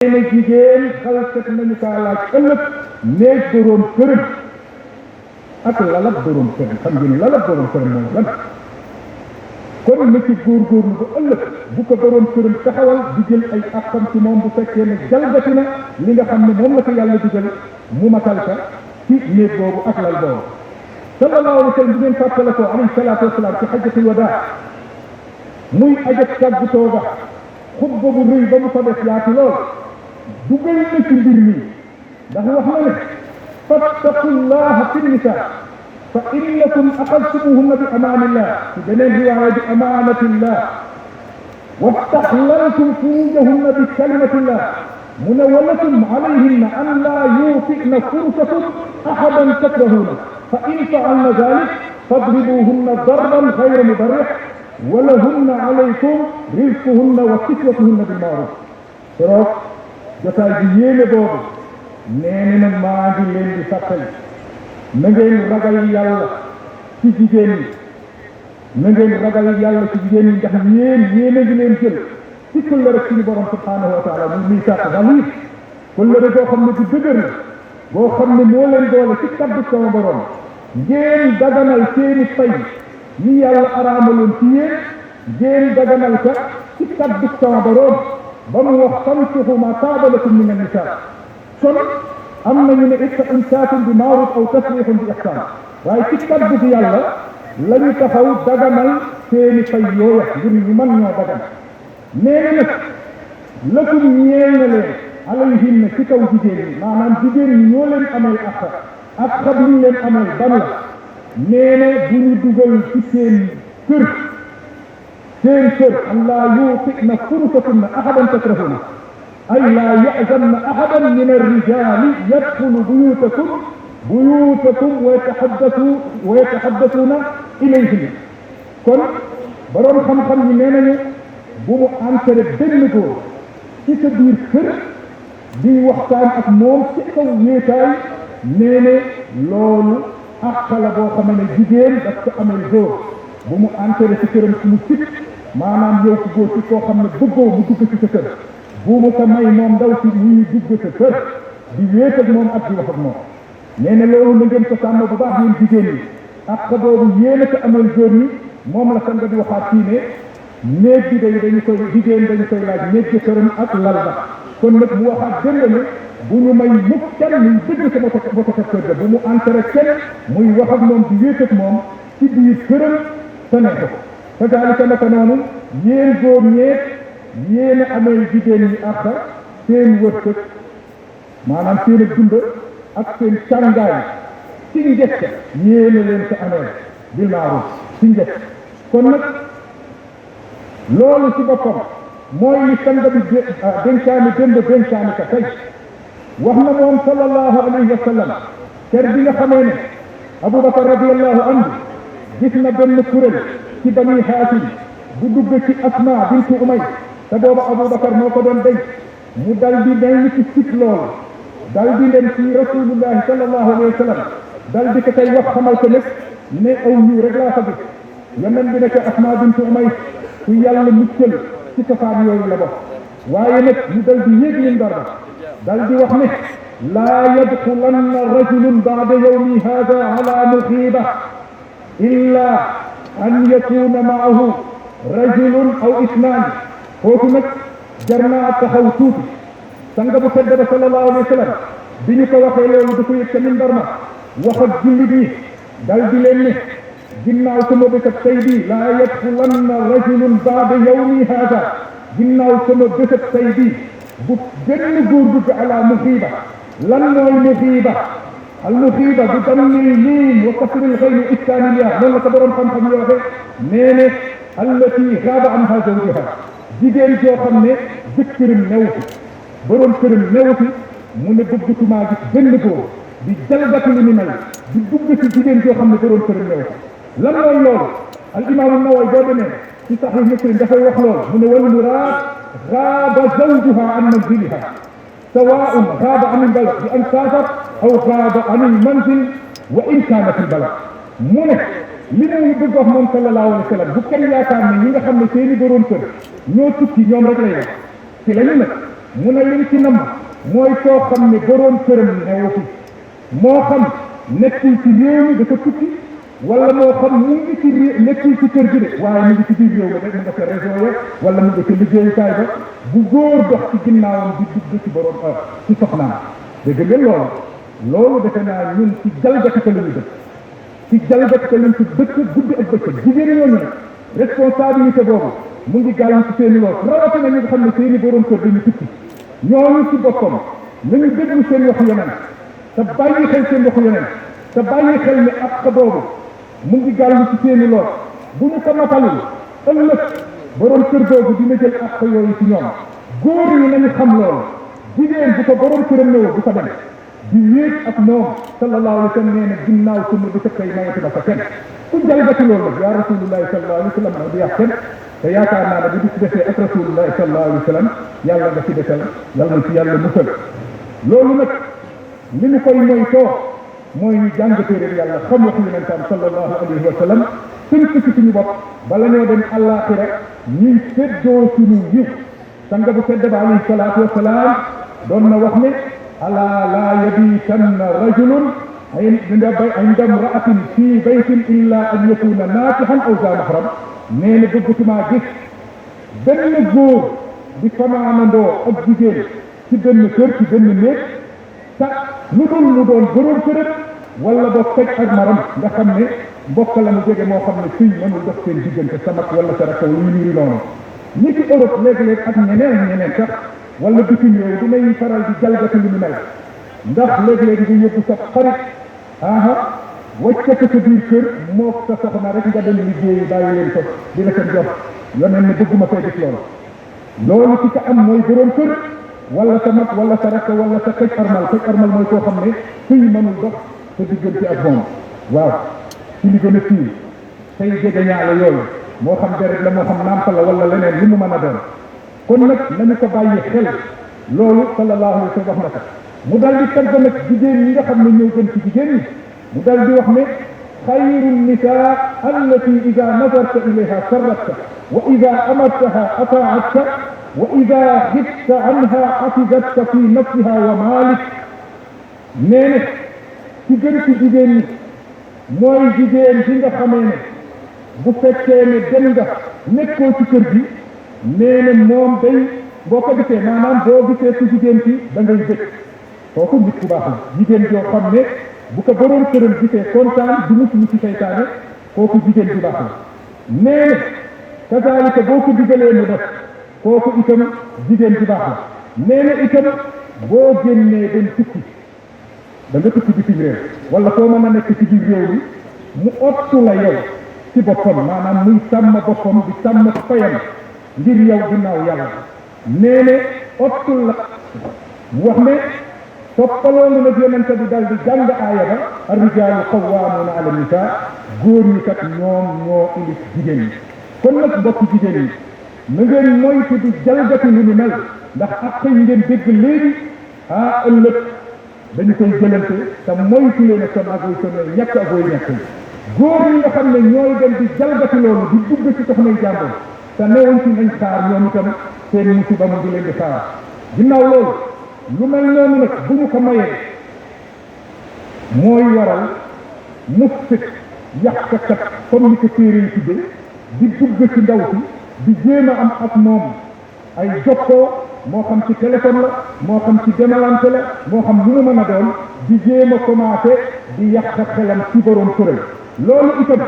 ne jigéen xalkat nañu kaa laaj ëllëg néeg boroom këram ak lalab boroom këram. xam ngeen lalab boroom këram mooy lan? kon na ci góorgóorlu ba ëllëg bu ko boroom këram taxawal di jël ay àqam ci moom bu fekkee ne jalgati na li nga xam ne moom la ko yàlla digal mu matal ka ci néeg boobu ak lal boobu. sallallahu alayhi wa sallam bi ngeen fàttale ko alayhi salaatu wasalaam ci xajjatul wadaa muy ajat tàggatoo ga xutba bu rëy ba mu fa def yaatu lool dugal na ci mbir mi ndax wax na ne fattaqullaha fi nisaa fa innakum axadtumuhunna bi amaanillah ci beneen riwaaya bi amaanatillah wastaxlaltum furujahunna bi kalimatillah mu ne walakum alayhinna an laa yuutina fursakum ahadan takrahuuna fa in faalna dalik fadribuhunna darban gayra mubarrih walahunna alaykum rizquhunna wa kiswatuhunna bil maaruf. keroog jotaay bi yéene boobu nee na maa ngi leen di fàttali na ngeen ragal yàlla ci jigéen ñi na ngeen ragal yàlla ci jigéen ñi ndax yéene ngi leen jël ci kóllëre suñu borom subhanahu wa taala muy miisaaq xaliif kóllëre boo xam ne bu dëgër la boo xam ne moo leen doole ci kaddu sama borom ngeen daganal seeni fay yi yàlla araamaloon ci yéen ngeen daganal ka ci kaddu sama borom ba mu wax fankihu maa taaba lakum mina nisaa. kon am nañu ne imsaakun bi maaruf aw tasriixun bi ihsaan waaye ci kaddu gi yàlla la ñu taxaw daganal seeni fay yooya ngir ñu mën ñoo dagan. nee na nag lakum ñeel na leen alayhinna ci kaw jigéen ñi maanaam jigéen ñi ñoo leen ameel ak xab liñ leen ameel ban la. nee na bu ñu dugal ci seen kër an laa yuutina fursakunna ahadan takrahuna ay laa yazanna ahadan min arrijaali yadxulu buyutakum wa yataxaddasuuna ilayhinna. kon borom xam-xam yi nee nañu bu mu entré benn góor ci sa biir kër di waxtaan ak moom ci kaw wéetaay. nee ne loolu àq la boo xam ne jigéen daf ko amee góor bu mu entré ci këram ci mu sit maanaam yow ci góor ci koo xam ne bëggoo mu dugg ci sa kër bu mu ko may moom ndaw si muy dugg sa kër di wéet ak moom ak di wax ak moom. nee na loolu na ngeen ko sàmm bu baax yéen jigéen ñi àq boobu yéen a ko amee góor ñi moom la sanga di waxaat fii ne néeg bi dañu koy jigéen dañu koy laaj néeg jëkkëram ak lal ba. kon nag mu waxaat gën ne bu ñu may mukk kenn muy dëgg sa bota kër ga bu mu entré kenn muy wax ak moom di wéet ak moom ci biir këram te ne ko kazaalika naka noonu yéen góor ñeet yéen a amee jigéen ñi àq seen wërsëg maanaam seen ak dund ak seen càngaay ci njëkk yéen a leen ko amee bil maaruf ci njëkk. kon nag loolu ci boppam mooy li sang bi dénkaani démb dénkaani ka tey wax na moom sallallahu alayhi wa sallam kër bi nga xamee ne Aboubacar radiyallahu anhu gis na benn kuréel ci bani Haasim bu dugg ci Asma bintu Umay te booba Aboubacar moo ko doon denc mu dal di mel ni ci sit loolu dal di leen ci rasulullahi sallallahu alayhi wa sallam dal di ko tey wax xamal ko ne aw ñu rek laa fa gis yeneen bi nekk Asma bintu Umay ku yàlla muccal ci safaan yooyu la bokk. waaye nag ñu dal di yéeg leen dara dal di wax ne laa yadxulanna rajulun baada yawmi hada ala muxiba illa an yakuna maahu rajulun aw isnaan. foofu nag jar naa taxaw tuuti sang bu tedd ba sallallahu alayhi wa sallam bi ñu ko waxee loolu da ko yëg ca minbar ma wax ak jullit yi dal di leen ne ginnaaw sama bésab tey bii laa yadxulanna rajulun baada yawmi hada ginnaaw sama bésab tey bii bu benn góor dugg ala muxiba. lan mooy muxiba? al muxiba bi dammil miim wa kasril xayni iskaanil yaa noonu la ko borom xam-xam yi waxee. nee ne allati gaaba anha zawjuha jigéen joo xam ne jëkkëram new fi borom këram new fi mu ne bëggatumaa gis benn góor di jalgati li ni mel di dugg ci jigéen joo xam ne borom këram new fi. lan mooy loolu? al imaamu Nawawi boo demee ci Sahih Muslim dafay wax loolu mu ne wal muraad gaaba zawjuha an manziliha sawaa'un gaaba an al-balad bi an saafar aw gaaba an al-manzil wa in kaana fi al-balad. mu ne li muy bëgg wax moom sallallahu alayhi wa sallam bu kenn yaakaar ne ñi nga xam ne seeni borom kër ñoo tukki ñoom rek lay wax ci la ñu nag mu ne liñ ci nam mooy koo xam ne boroom këram newu fi moo xam nekkul ci réew mi dafa tukki wala moo xam mu ngi ci nekkul ci kër gi de waaye mu ngi ci biir réew mi rek mu nga ca région ya wala mu nga ca liggéeyukaay ba bu góor dox ci ginnaawam di dugg ci boroom ci soxnaam dégg ngeen loolu defe naa ñun ci jalgati ka la ñu dëkk ci jalgati ka lañ ci dëkk guddi ak bëccëg jigéen ñooñu nag responsabilité boobu mu ngi gàllan ci seeni lool rawatina ñi nga xam ne seeni boroom kër dañu tukki ñooñu ci boppam nañu déglu seen waxu yeneen te bàyyi xel seen waxu yeneen te bàyyi xel ne ak boobu mu ngi gàllu ci seeni lool bu ñu ko matalul ëllëg boroom kër boobu dina jël ak yooyu ci ñoom góor ñi nañu xam loolu jigéen bu ko boroom këram ñëw bu ko dem di wéet ak moom sallallahu alayhi wa sallam nee na ginnaaw sunna bi sa kay mayatu na fa kenn ku jalgati loolu nag yaa rasulullahi sallallahu alayhi wa sallam nag du yàq kenn te yaakaar naa ne bu di ci defee ak rasulullahi sallallahu alayhi wa sallam yàlla nga ci defal yàlla na ci yàlla musal loolu nag li ñu koy moytoo mooy ñu jàng téere yàlla xam waxu yonentam sallallahu alayhi wa sallam tënk ci suñu bopp bala ñoo dem àllaaxira ñuy séddoo suñu yiw sanga bu sedd ba alayhi salaatu wa salaam doon na wax ne alaa laa yabiitanna rajulun inda imra'atin fii baytin illaa an yakuna naatihan aw za mahram nee na bëggatumaa gis benn góor di fanaanandoo ak jigéen ci benn kër ci benn néeg te lu dul mu doon boroom kërëm wala ba fekk ak maram nga xam ne mbokk la mu jege moo xam ne fii mënul dox seen diggante sa mag wala sa rakk wala ñu noonu ñi ci Europe léeg-léeg ak ñeneen sax wala bitim réew dinañ faral di jalgati lu ñu mel ndax léeg-léeg di yóbbu sa xarit wacce ko sa biir kër moo sa soxna rek nga dem liggéeyi bàyyi leen ko di la ko jox yoneen ne bëgguma fay def loolu ci ka am mooy boroom kër wala sa mag wala sa rakk wala sa këj armal mooy koo xam ne fii mënul dox sa diggante ak moom waaw ci li gën a fii say jege ñaale yooyu moo xam deret la moo xam nàmpal la wala leneen li mu mën a doon kon nag nañu ko bàyyi xel loolu sallallahu alayhi wa sallam wax na ko mu dal di tagg nag jigéen ñi nga xam ne ñëw gën ci jigéen ñi mu dal di wax ne xayru nisaa allati ida nazarta ilayha sarratka wa ida amartaha ataatka wa ida xifta anha xafidatka fi nafsiha wa malik nee na ci gën ci jigéen ñi mooy jigéen bi nga xamee ne bu fekkee ne dem nga nekkoo ci kër gi nee na moom day boo ko gisee maanaam boo gisee ci jigéen ci da ngay bëgg kooku nit ku baax la jigéen joo xam ne bu ko boroom këram gisee kontaan du mucc ci seytaane kooku jigéen ju baax la nee na kazaalika boo ko digalee mu def kooku itam jigéen ju baax la nee na itam boo génnee dem tukki da nga tukki bitim réew wala foo mën a nekk ci biir réew mi mu ottu la yow ci boppam maanaam muy sàmm boppam di sàmm fayam ngir yow ginnaaw yàlla nee ne ottul la wax ne toppaloolu nag yonente bi dal di jàng aaya ba ar-rijaalu qawwaamuuna ala nisaa góor ñi kat ñoom ñoo ilif jigéen ñi kon nag mbokk jigéen ñi na ngeen moytu di jalgati lu ni mel ndax ak xëy ngeen dégg léegi ëllëg dañu koy jëlante te moytu leen a sonn ak way sonn ñàkk ak way ñàkk góor ñi nga xam ne ñooy dem di jalgati loolu di dugg ci soxnay jàmbur te newoon ci nañ xaar ñoom itam seen musiba mu ngi leen di xaar ginnaaw loolu lu mel noonu nag bu ñu ko mayee mooy waral mufsik yàqkat comme ni ko téere yi tuddee di dugg ci ndaw si di jéem a am ak moom ay jokkoo moo xam ci téléphone la moo xam ci demalante la moo xam lu mu mën a doon di jéem a commencé di yàq xelam ci borom kuréel loolu itam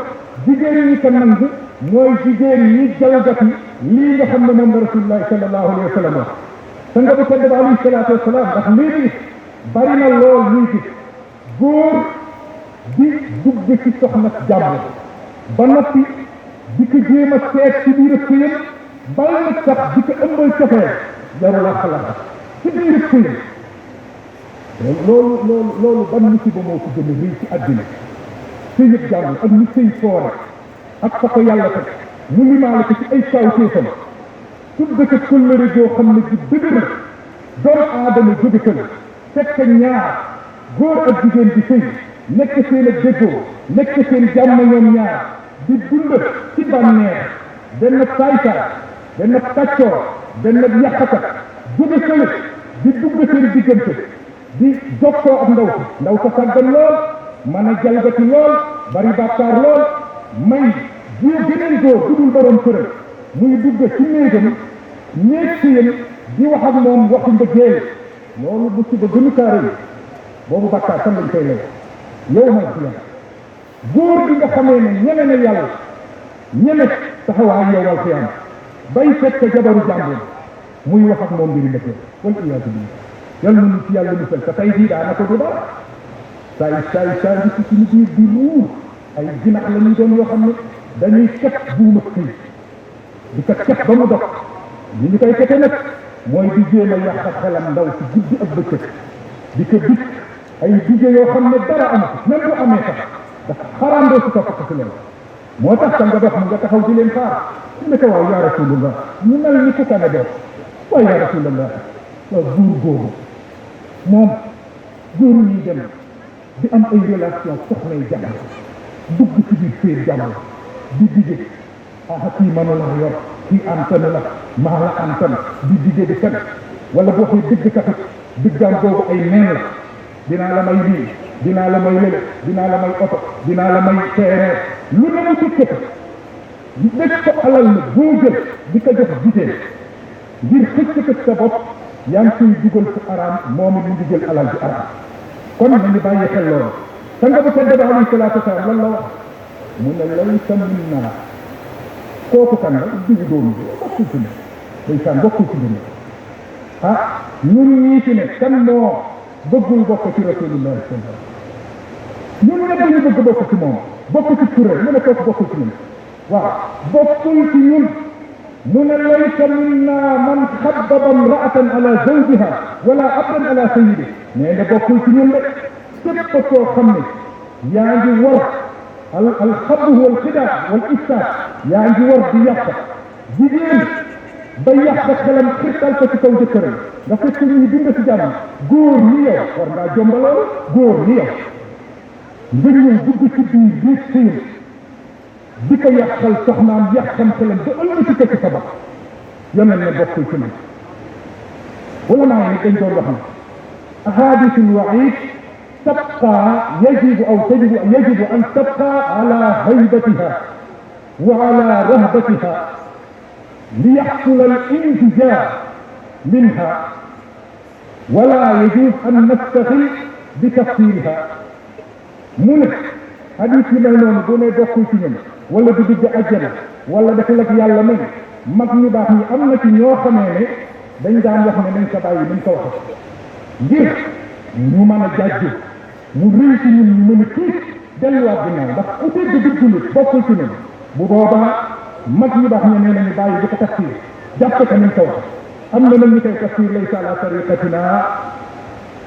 jigéen ñi ko nangu mooy jigéen ñi jalgati lii nga xam ne moom la rasulullahi sallallahu alayhi wa sallam wax sa nga bu tedd ba alayhi salaatu wasalaam ndax léegi bari na lool ñuy gis góor di dugg ci soxna jàmm ba noppi di ko jéem a seet ci biir këyam bal na sax di ko ëmbal cofee jarul a xalaat ci biir këyam loolu ban musiba moo ko gën a rëy ci àddina sëyëb jàmm ak ñu sëy foore ak fa ko yàlla teg mu limaale ko ci ay kawtéefam tudd ko kóllëre joo xam ne ci dëgg na doomu aadama jóge kër fekk ñaar góor ak jigéen di sëy nekk seen ak déggoo nekk seen jàmm ñoom ñaar di dund ci bànneex benn saaysaay benn kàccoor benn yàqakat jóge fële di dugg seen diggante di jokkoo ak ndaw sa sàggan lool mën a jalgati lool bari bàkkaar lool may jiw geneen góor bu dul borom këram muy dugg ci néeg seen di wax ak moom waxu mbëggeel loolu bu ci ba gënu kaare yi boobu bàkkaar kan lañ koy lay yow mal xiyam góor bi nga xamee ne ñeme na yàlla ñeme taxawaay yow mal xiyam bay fekk jabaru jàmbur muy wax ak moom mbiri mbëggeel wal iyaatu billah yàlla nañu ci yàlla musal te tey jii daanaka du dara saay bi ci suñu biir di ruur ay jinax la ñuy doon yoo xam ne dañuy ket buuma këy di ko ket ba mu dog li ñu koy kete nag mooy di jéem a yàq xelam ndaw ci guddi ak bëccëg di ko dikk ay dige yoo xam ne dara am ko même bu amee sax dafa xaraam doo si topp ko si loolu moo tax sa nga dox mu nga taxaw di leen xaar ne ko waaw yaa rasulullah ñu mel ni ku tane doo waaw yaa rasulullah waaw buur góoru moom góoru ñuy dem di am ay relation soxnay jamono dugg ci biir seen jamono di dige kii mënu la yor kii antenne la maa la antenne di dige di fen wala boo xee dëgg taxit diggaam boobu ay neen la dinaa la may lii dinaa la may lële dinaa la may oto dinaa la may terrain lu ne mu sikkati dëgg ko alal la boo jël di ko jox jigéen ngir xëcc sa bopp yaa ngi koy dugal fu araam moom it mu ngi jël alal ji araam kon nañu bàyyi xel loolu sa nga bu tedd ba alayhi salaatu wasalaam lan la wax mu ne laysa minna kooku kan la digu doomu bi bokkul ci ne ndeysaan bokkul ci ne ñun ñii fi ne kan moo bëggul bokk ci rasulullah sallallahu ñun ñëpp ñu bëgg bokk ci moom bokk ci kuréel mu ne kooku bokkul ci ñun waaw bokkul ci ñun mu ne laysa minna man xabbaba imra'atan ala zawjiha wala abdan ala sayyidi nee nga bokkul ci ñun de képp koo xam ne yaa ngi war al xabbu wal xidaa wal ifsaad yaa ngi war di yàq jigéen ba yàq xelam xirtal ko ci kaw jëkkëram nga fekk ñu dund ci jàmm góor ni yow war ngaa jombaloolu góor ni yow nga ñëw dugg ci biir sëyam di ko yàqal soxnaam yàqam xelam ba ëllëg ko ci sa bopp yoneen ne bokkul ci man wala maa ngi dañ doon wax ne ahadisul waid تبقى يجب أن تبقى على هيبتها وعلى رهبتها ليحصل الانتجاع منها ولا يجوز أن نستغل بتفسيرها منك حديث من لون دون بوكل ci ñen wala du dugg àjjana wala dafa lak yàlla may mag ñu baax ñi am na ci ñoo xamee ne dañ daan wax ne nañ ko bàyyi nañ ko wax ngir ñu mën a jàjju mu rëy ci ñun ñu mën a tiit delluwaat ginnaaw ndax ku dégg duggulit bokkul ci ñun bu boobaa mag ñu baax ñe nee nañu bàyyi di ko tafsir jàppe ko nañ ko wax am na nag ñu koy tafsir laysa ala tariqatina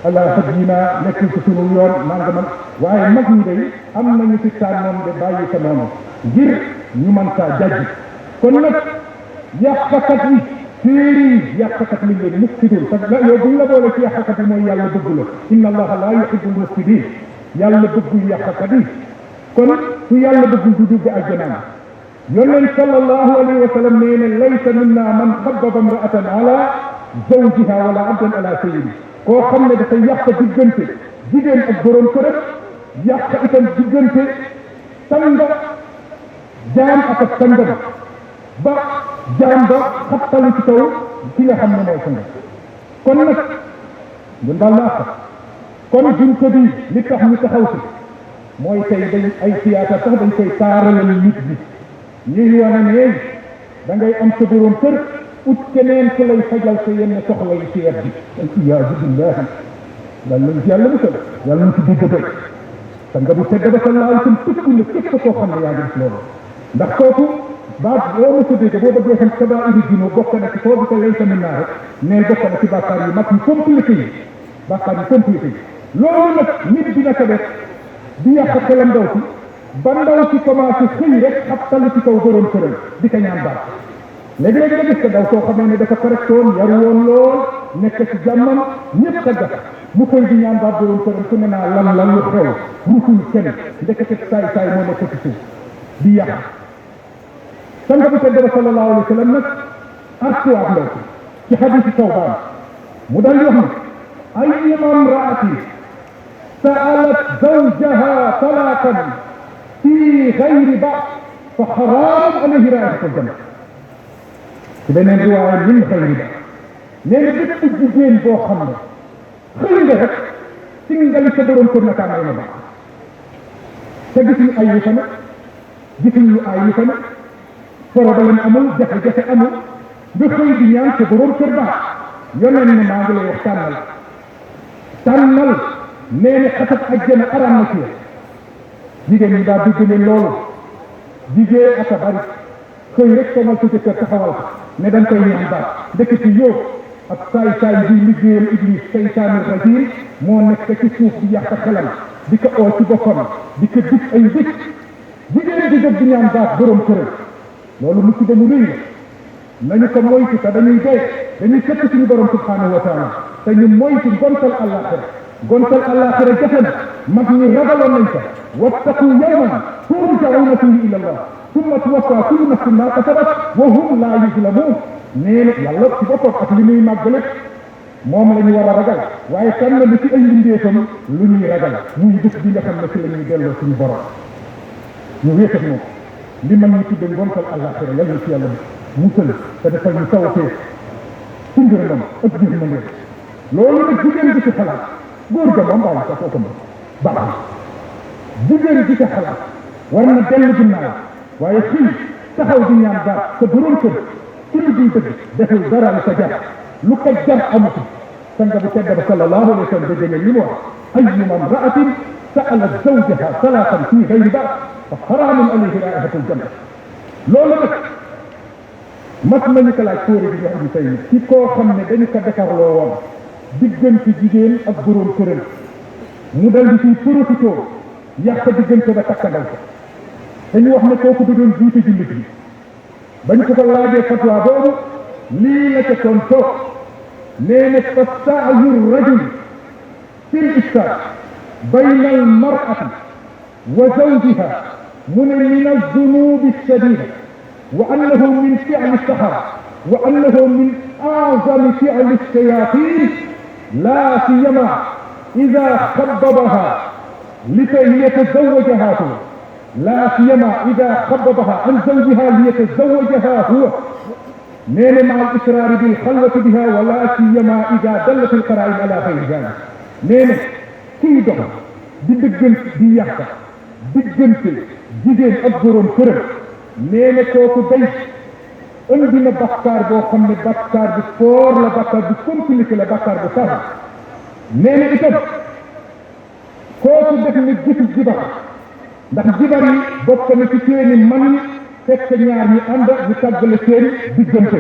ala hadina nekkul ci sunu yoon nangaman waaye mag ñi day am nañu ci tànnoon de bàyyi ko noonu ngir ñu mën saa jàjj kon nag yàqkat yi téere yi yàqkat liñ leen mufsidun parce que yow buñ la boole ci yàqkat yi mooy yàlla bëgg la inna allaha la yuhibbul mufsidin yàlla bëggul yàqkat yi kon su yàlla bëggul du dugg aljanna yonent sallallahu alayhi wa sallam nee ne laysa minna man xabbaba imra'atan ala zawjiha wala abdan ala sayyidi koo xam ne dafa yàq diggante jigéen ak borom këram yàq itam diggante sanga jaam ak ak sangam ba jaam ba xattalu ci kaw ki nga xam ne mooy sanga kon nag ñun daal la ak kon junko bi li tax ñu taxaw si mooy tey dañ ay théâtre sax dañ koy taaralal nit bi ñuy wane ne da ngay am sa borom kër ut keneen ku lay fajal sa yenn soxla yi ci wet bi iyaazu billahi yàlla nañ ci yàlla musal yàlla nañ ci dégg doy sa nga bu tedd ba sallallahu alayhi wa sallam tëkku ne képp koo xam ne yaa ngi def loolu ndax kooku baat boo ma sa dégg boo bëggee xam kabaa'iri diine bokk na ci foo bi ko laysa minna rek neel bokk na ci bàkkaar yu mag yu compliqué yi bàkkaar yu compliqué yi loolu nag nit dina ko def di yàq xelam ndaw si ba ndaw si commencé xëy rek xattalu ci kaw borom këram di ko ñaan baat léegi-léegi nga gis ko daw soo xamee ne dafa correctoon yaru woon lool nekk ci jàmmam ñëpp ka gas mu koy di ñaan baat borom këram su ne naa lan lu xew rusul kenn ndekete saay moo nekk ci suuf di yàq sanga bi tedd ba sallallahu alayhi wa sallam nag artuwaat ndaw si ci xadiisi Tawbaan mu dal di wax ne ayyuma imra'atin sa'alat zawjaha talaqan fi ghayri ba'd fa haramun alayhi ra'ihatul janna ci beneen riwaaya min ghayri ba'd nee na bépp jigéen boo xam ne xëy nga rek ci ngali sa borom kër naka may na baax te gisuñu ay yu fa ne gisuñu ay yu fa ne problème amul jafe-jafe amul nga xëy di ñaan sa borom kër baax yoneen ne maa ngi lay wax tànnal nee na xasab ajjana aram na ci jigéen ñi daa dugg ne loolu jigéen ak a bari xëy rek somal sa jëkkër taxawal ko ne dañ koy ñaan baax dëkk ci yow ak saay-saay bi liggéeyal iblis saytaanul rajiim moo nekk ci suuf di yàq xelam di ko oo ci boppam di ko dig ay dëkk jigéen di jóg di ñaan baax borom këram loolu musiba mu rëy la nañu ko moytu te dañuy fekk suñu borom subhanahu wa taala te ñu moytu gontal àllaaxira jafe na mag ñi ragaloon nañ ko wattaqu yawman turja'una fihi ila allah summa tuwaffa kullu nafsin ma kasabat wa hum la yuzlamun nee na yàlla ci boppam ak li muy màggale moom la ñu war a ragal waaye kan la ci ay mbindeefam lu ñuy ragal muy bés bi nga xam ne ci la ñuy delloo suñu borom ñu wéet ak moom li man ñu tudde ngontal àllaaxira yàlla na ci yàlla musal te defal ñu tawfeex ci ngërëmam ak jërmande loolu nag jigéen di ci xalaat góor ga moom bàyyi ko kooku moom baax jigéen di ci xalaat war na dellu ginnaaw waaye fii taxaw di ñaan baat sa borom kër ci lu dul dëgg deful dara lu ko jar amuti sanga bu tedd ba sallallahu alayhi wa sallam dégg ngeen li mu wax ayyuma imra'atin sa'alat zawjaha talaqan fi ghayri ba'd fa haramun alayhi ra'ihatul janna loolu nag mat nañu ko laaj fóore bi ñu xam tey ci koo xam ne dañu ko defarloo woon diggante jigéen ak borom këram mu dal di ciy profité yàq diggante ba takkandal ko dañu wax ne kooku da doon jiite jullit bi bañ ko laajee fatwa boobu lii la ca toon toog nee na fa sa'yu rajul fi l-iftaa bayna al-mar'ati wa zawjiha mu ne min az-zunubi ash-shadida wa annahu min fi'li as-sahara wa annahu min a'zami fi'li ash-shayatin la siyama idha khabbabaha likay yatazawwajaha huwa la siyama idha khabbabaha an zawjiha liyatazawwajaha huwa nee na ma al-israr bil xalwati biha wala siyama ida dallat al-qara'in ala ghayri dhalik nee na kii dox di yàq diggante jigéen ak borom këram nee na kooku day indi na bakkaar boo xam ne bakkaar bu foor la bakkaar bu compliqué la bakkaar bu tar nee na itam kooku def na jëfi jibar ndax jibar yi bokk na ci seeni man fekk ñaar ñi ànd ñu tàggale seen diggante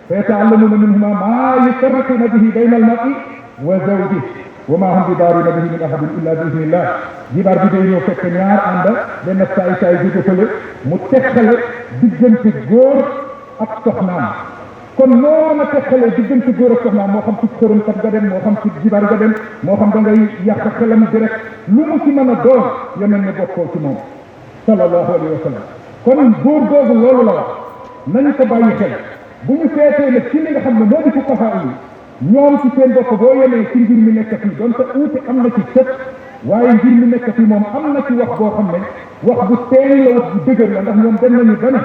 fa yata'allamuna minhuma ma yufarriquna bihi bayna al-mar'i wa zawjihi wa ma hum bidarrina bihi min ahadin illa bi idhnillah jibar bi day ñëw fekk ñaar ànd benn saay jóge fële mu teqale diggante góor ak soxnaam kon noo mën a teqalee diggante góor ak soxnaam moo xam ci xërëmkat nga dem moo xam ci jibar nga dem moo xam da ngay yàq xelam direct lu mu ci mën a doon yemel ne bokkoo ci moom sallallahu alayhi wa sallam kon góor googu loolu la wax nañu ko bàyyi xel bu ñu seetee nag ci li nga xam ne moo di fuqahaa yi ñoom ci seen bopp boo yemee ci mbir mi nekk fii donte uute am na ci sët waaye mbir mi nekk fii moom am na ci wax boo xam ne wax bu teey la wax bu dëgër la ndax ñoom dem nañu ba ne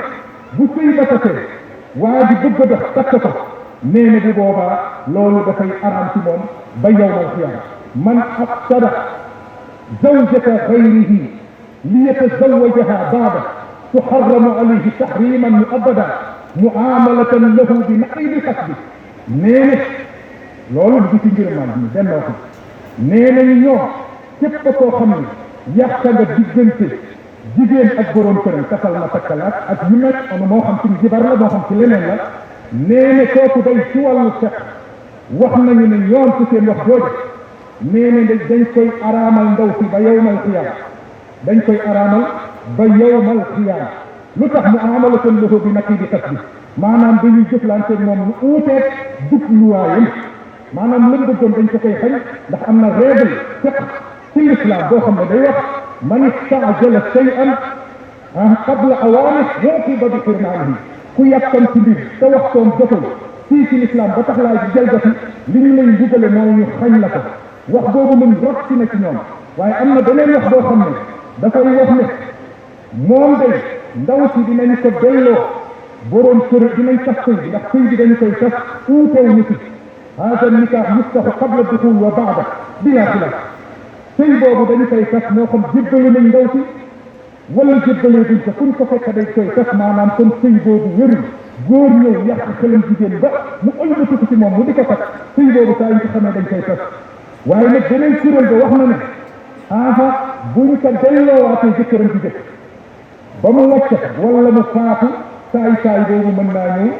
bu sëy ba tasee waa ji bëgg a dox takk ko nee na bu boobaa loolu dafay araam ci moom ba yawmal qiyaama man afsada zawjata ghayrihi liyatazawwajaha ba'da tuharramu alayhi tahriman mu'abbadan mu'amalatan lahu bi naqiidi kasbi nee na loolu du ci ngërëmaan bi benn wax nee nañu ñoom képp koo xam ne yàq nga diggante jigéen ak borom këram takkal ma takkalaat ak yu nekk moo xam ci jibar la moo xam ci leneen la nee na kooku day ci wàllu seq wax nañu ne ñoom ci seen wax jooju nee na dañ koy araamal ndaw si ba yawmal qiyaama dañ koy araamal ba yawmal qiyaama lu tax mu amalatan lahu bi naqiidi kasbi maanaam dañuy jëflante moom lu uuteeg jubluwaayam maanaam lëm bëggoon dañ ko koy xañ ndax am na règle fiqh ci l'islam boo xam ne day wax man istaajala shay'an qabla awaanihi uqiba bi hirmaanihi ku yàkkam ci mbir te waxtoom jotul ci fii ci lislaam ba tax laa jalgati li ñu lay bugale mooy ñu xañ la ko wax boobu mun rot si na ci ñoom waaye am na beneen wax boo xam ne dafay wax ne moom day ndaw si dinañ ko delloo boroom kër dinañ tas sëy bi ndax sëy bi dañu koy tas uutew ñu ci hada nikah yustaxu qabla duxul wa baada bila xilaaf sëy boobu dañu koy tas moo xam jébbale nañ ndaw si wala jébbalee duñ ko fuñ ko fekk dañ koy tas maanaam kon sëy boobu wérul góor ñëw yàq xelam jigéen ba mu ëlbatu ko ci moom mu di ko tas sëy boobu saa ñu ko xamee dañ koy tas waaye nag beneen kuréel ba wax na ne aha buñ ko delloowaatee jëkkëram ci jëkk ba mu wàcc wala mu faatu saay boobu mën naa ñëw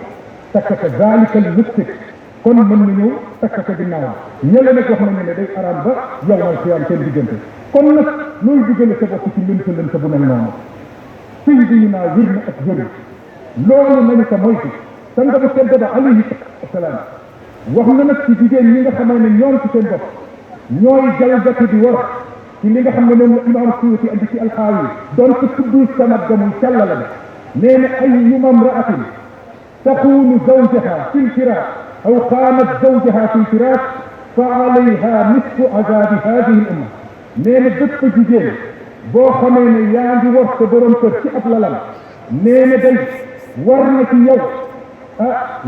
takk ko zaalikal mustik kon mën na ñëw takk ko ginnaaw ñële nag wax nañu ne day araam ba yow mal xiyaam seen diggante kon nag looy duggale sa bopp ci lënt bu mel noonu sëy bi ñu naa wér na ak wéru loolu nañu ko moytu sanga bu tedd ba alayhi salaam wax na nag ci jigéen ñi nga xamee ne ñoom ci seen bopp ñooy jalgati di war ci li nga xam ne moom la imaam Suyuti andi ci alxaawi doon ko tuddul sanad ga muy càlla la nee na ayyuma imra'atin taxuunu zawjaha fi lfiraaq aw xaanat zawjaha fi lfiraaq fa alayha nisfu azaabi haadihi l umma nee na bépp jigéen boo xamee ne yaa ngi war sa borom kër ci ab lalam nee na day war na ci yow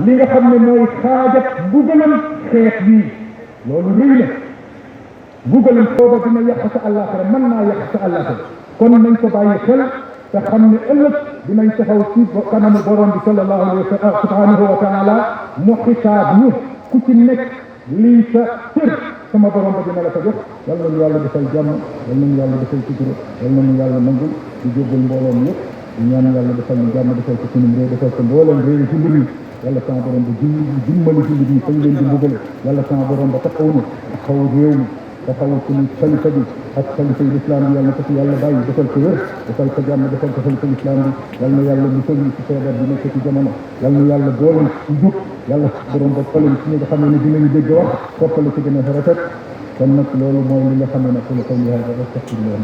li nga xam ne mooy xaajat mbugalam xeet yii loolu rëy na mbugalam booba dina yàq sa àllaaxira mën naa yàq sa àllaaxira kon nañ ko bàyyi xel te xam ne ëllëg dinañ taxaw ci kanamu borom bi sallallahu alayhi wa sallam subhanahu wa taala mu xisaab ñu ku ci nekk lii sa cër sama borom ba dina la ko jox yal nañu yàlla defal jàmm yal nañu yàlla defal sutura yal nañu yàlla nangul di jéggal mbooloom yëpp di ñaan yàlla defal ñu jàmm defal ko sunum réew defal ko mbooleem réew ci mbir yi yàlla sama borom ba dimbali jullit yi fañ leen di mbugal yàlla sama borom ba taxaw ñu taxaw réew mi taxaw suñu xalifa bi ak xalifa yi lislaam bi yàlla na ko fi yàlla bàyyi defal ko wér defal ko jàmm defal ko xalifa lislaam bi yal na yàlla musal ñu ci feebar bi nekk ci jamono yal na yàlla boole ci jub yàlla borom ba fale ci ñi nga xam ne dinañu dégg wax toppale ci gën a rafet kon nag loolu mooy li nga xam ne nag la ko